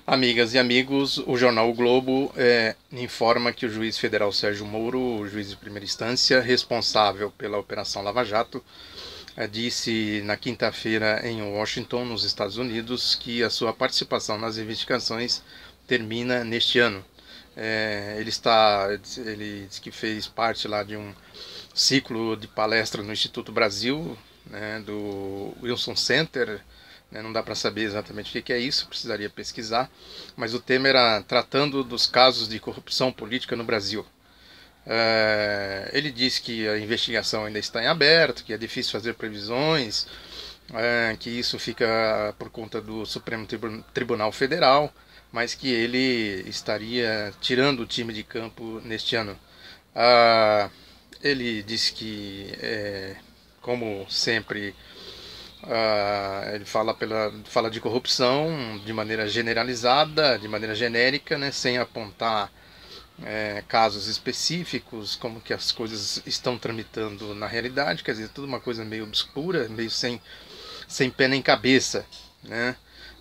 Amigas e amigos, o jornal O Globo informa que o juiz federal Sérgio Moro, o juiz de primeira instância, responsável pela Operação Lava Jato, disse na quinta-feira em Washington, nos Estados Unidos, que a sua participação nas investigações termina neste ano. Ele diz que fez parte lá de um ciclo de palestra no Instituto Brasil, né, do Wilson Center. Não dá para saber exatamente o que é isso, precisaria pesquisar, mas o tema era tratando dos casos de corrupção política no Brasil. Ele disse que a investigação ainda está em aberto, que é difícil fazer previsões, que isso fica por conta do Supremo Tribunal Federal, mas que ele estaria tirando o time de campo neste ano. Ele disse que, como sempre, ele fala de corrupção de maneira generalizada, de maneira genérica, né, sem apontar casos específicos, como que as coisas estão tramitando na realidade, quer dizer, tudo uma coisa meio obscura, meio sem pé nem cabeça, né?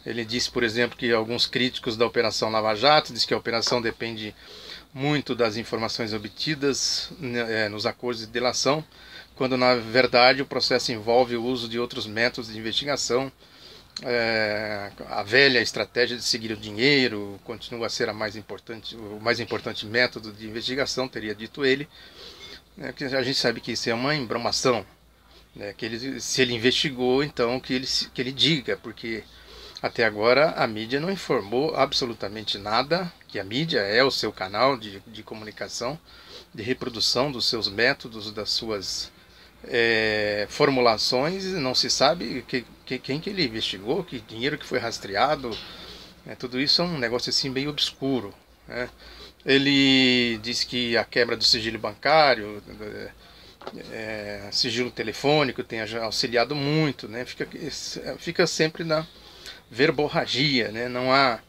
Ele disse, por exemplo, que alguns críticos da Operação Lava Jato dizem que a operação depende muito das informações obtidas, né, nos acordos de delação, quando na verdade o processo envolve o uso de outros métodos de investigação. A velha estratégia de seguir o dinheiro continua a ser o mais importante método de investigação, teria dito ele. Que a gente sabe que isso é uma embromação, né, se ele investigou, então que ele diga, porque até agora a mídia não informou absolutamente nada, que a mídia é o seu canal de comunicação, de reprodução dos seus métodos, das suas formulações. Não se sabe quem que ele investigou, que dinheiro que foi rastreado, tudo isso é um negócio assim meio obscuro, né? Ele diz que a quebra do sigilo bancário, sigilo telefônico tem auxiliado muito, né? Fica sempre na verborragia, né? Não há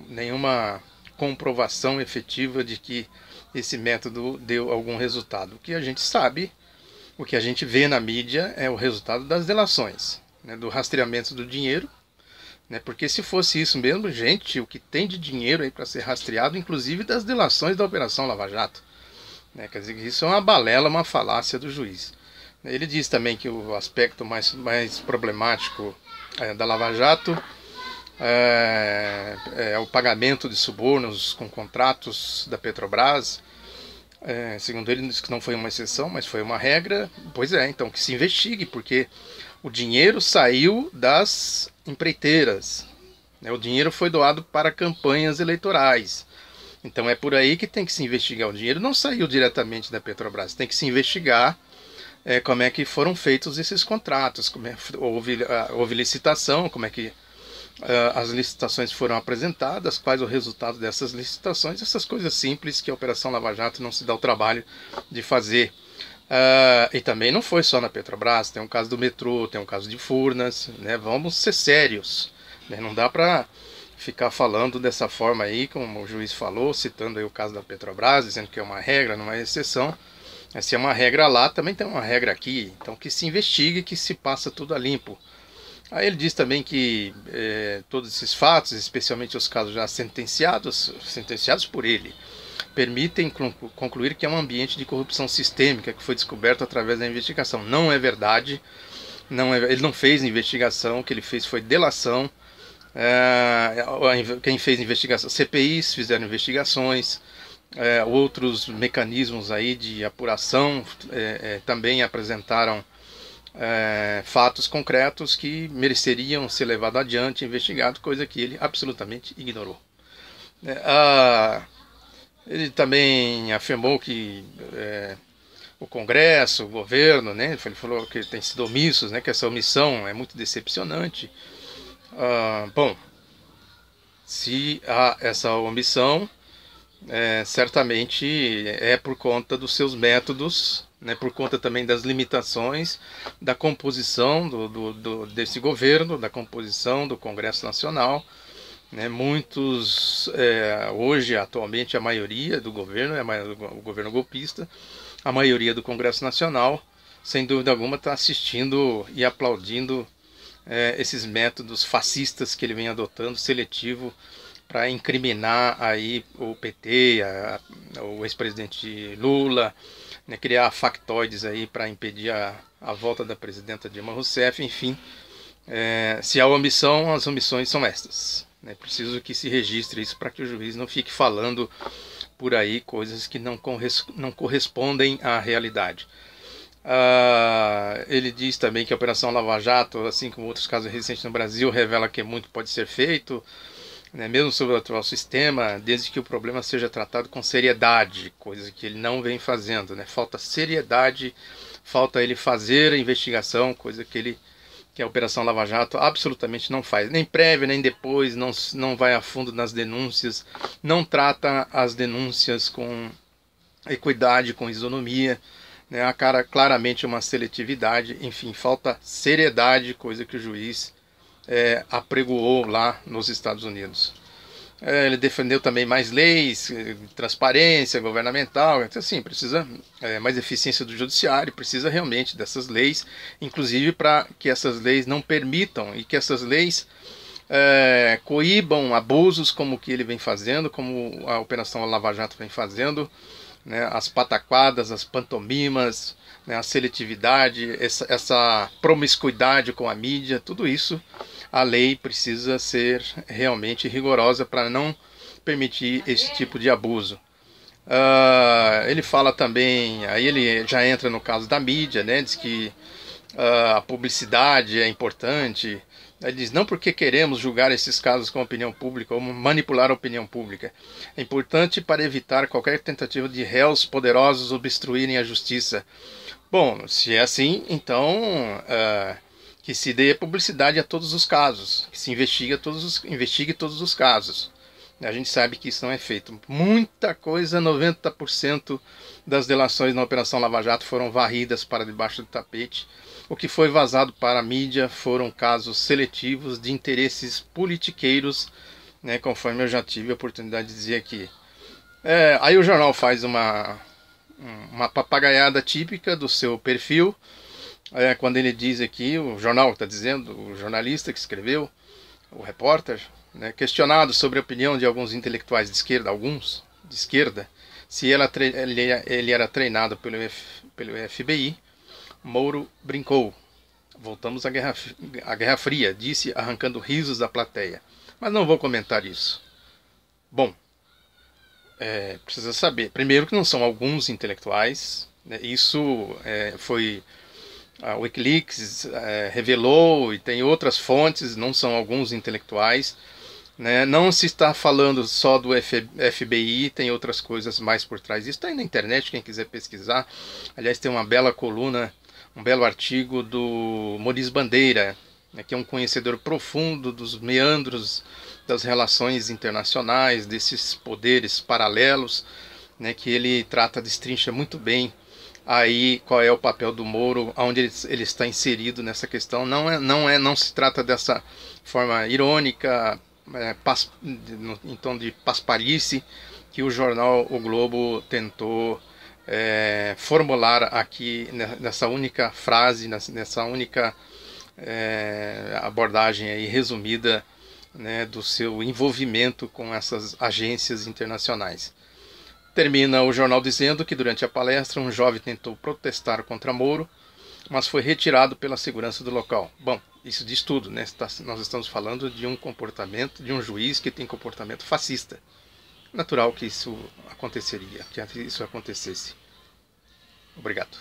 nenhuma comprovação efetiva de que esse método deu algum resultado. O que a gente sabe, o que a gente vê na mídia é o resultado das delações, né, do rastreamento do dinheiro, né, porque se fosse isso mesmo, gente, o que tem de dinheiro aí para ser rastreado, inclusive das delações da Operação Lava Jato, né, quer dizer que isso é uma balela, uma falácia do juiz. Ele diz também que o aspecto mais problemático da Lava Jato é o pagamento de subornos com contratos da Petrobras. Segundo ele, disse que não foi uma exceção, mas foi uma regra. Pois é, então que se investigue, porque o dinheiro saiu das empreiteiras, né? O dinheiro foi doado para campanhas eleitorais. Então é por aí que tem que se investigar. O dinheiro não saiu diretamente da Petrobras, tem que se investigar como é que foram feitos esses contratos, houve licitação, como é que as licitações foram apresentadas, quais o resultado dessas licitações, essas coisas simples que a Operação Lava Jato não se dá o trabalho de fazer. E também não foi só na Petrobras, tem um caso do metrô, tem um caso de Furnas, né? Vamos ser sérios, né? Não dá para ficar falando dessa forma aí, como o juiz falou, citando aí o caso da Petrobras, dizendo que é uma regra, não é exceção. Se é uma regra lá, também tem uma regra aqui, então que se investigue, que se passa tudo a limpo. Aí ele diz também que todos esses fatos, especialmente os casos já sentenciados por ele, permitem concluir que é um ambiente de corrupção sistêmica que foi descoberto através da investigação. Não é verdade, ele não fez investigação, o que ele fez foi delação. Quem fez investigação, CPIs fizeram investigações, outros mecanismos aí de apuração também apresentaram fatos concretos que mereceriam ser levados adiante, investigados, coisa que ele absolutamente ignorou. Ele também afirmou que o Congresso, o governo, né, ele falou que tem sido omissos, né, que essa omissão é muito decepcionante. Bom, se há essa omissão, certamente é por conta dos seus métodos, né, por conta também das limitações da composição desse governo, da composição do Congresso Nacional, né? Hoje, atualmente, a maioria do governo é o governo golpista, a maioria do Congresso Nacional, sem dúvida alguma, está assistindo e aplaudindo esses métodos fascistas que ele vem adotando, seletivo, para incriminar aí o PT, o ex-presidente Lula, né, criar factoides aí para impedir a volta da presidenta Dilma Rousseff, enfim. Se há omissão, as omissões são estas. É preciso que se registre isso para que o juiz não fique falando por aí coisas que não correspondem à realidade. Ele diz também que a Operação Lava Jato, assim como outros casos recentes no Brasil, revela que muito pode ser feito, né, mesmo sobre o atual sistema, desde que o problema seja tratado com seriedade, coisa que ele não vem fazendo, né? Falta seriedade, falta ele fazer a investigação, coisa que a Operação Lava Jato absolutamente não faz, nem prévia, nem depois, não vai a fundo nas denúncias, não trata as denúncias com equidade, com isonomia, né? Há claramente uma seletividade, enfim, falta seriedade, coisa que o juiz apregoou lá nos Estados Unidos. Ele defendeu também mais leis, transparência governamental, então, assim, precisa mais eficiência do judiciário, precisa realmente dessas leis, inclusive para que essas leis não permitam e que essas leis coíbam abusos como o que ele vem fazendo, como a Operação Lava Jato vem fazendo, né, as pataquadas, as pantomimas, né, a seletividade, essa promiscuidade com a mídia, tudo isso a lei precisa ser realmente rigorosa para não permitir esse tipo de abuso. Ele fala também, aí ele já entra no caso da mídia, né, diz que a publicidade é importante. Ele diz, não porque queremos julgar esses casos com a opinião pública ou manipular a opinião pública. É importante para evitar qualquer tentativa de réus poderosos obstruírem a justiça. Bom, se é assim, então que se dê publicidade a todos os casos, que se investigue todos os casos. A gente sabe que isso não é feito. Muita coisa, 90% das delações na Operação Lava Jato foram varridas para debaixo do tapete. O que foi vazado para a mídia foram casos seletivos de interesses politiqueiros, né, conforme eu já tive a oportunidade de dizer aqui. Aí o jornal faz uma papagaiada típica do seu perfil, quando ele diz aqui, o jornal está dizendo, o jornalista que escreveu, o repórter, né, questionado sobre a opinião de alguns intelectuais de esquerda, se ele era treinado pelo FBI, Moro brincou. Voltamos à Guerra Fria, disse, arrancando risos da plateia. Mas não vou comentar isso. Bom, precisa saber, primeiro que não são alguns intelectuais, né, isso foi... A Wikileaks revelou, e tem outras fontes, não são alguns intelectuais, né? Não se está falando só do FBI, tem outras coisas mais por trás. Isso está aí na internet, quem quiser pesquisar. Aliás, tem uma bela coluna, um belo artigo do Maurício Bandeira, né, que é um conhecedor profundo dos meandros das relações internacionais, desses poderes paralelos, né, que ele destrincha muito bem aí qual é o papel do Moro, onde ele está inserido nessa questão. Não se trata dessa forma irônica, em tom de paspalhice, que o jornal O Globo tentou formular aqui nessa única frase, nessa única abordagem aí resumida, né, do seu envolvimento com essas agências internacionais. Termina o jornal dizendo que durante a palestra um jovem tentou protestar contra Moro, mas foi retirado pela segurança do local. Bom, isso diz tudo, né? Nós estamos falando de um comportamento, de um juiz que tem comportamento fascista. Natural que isso aconteceria, que isso acontecesse. Obrigado.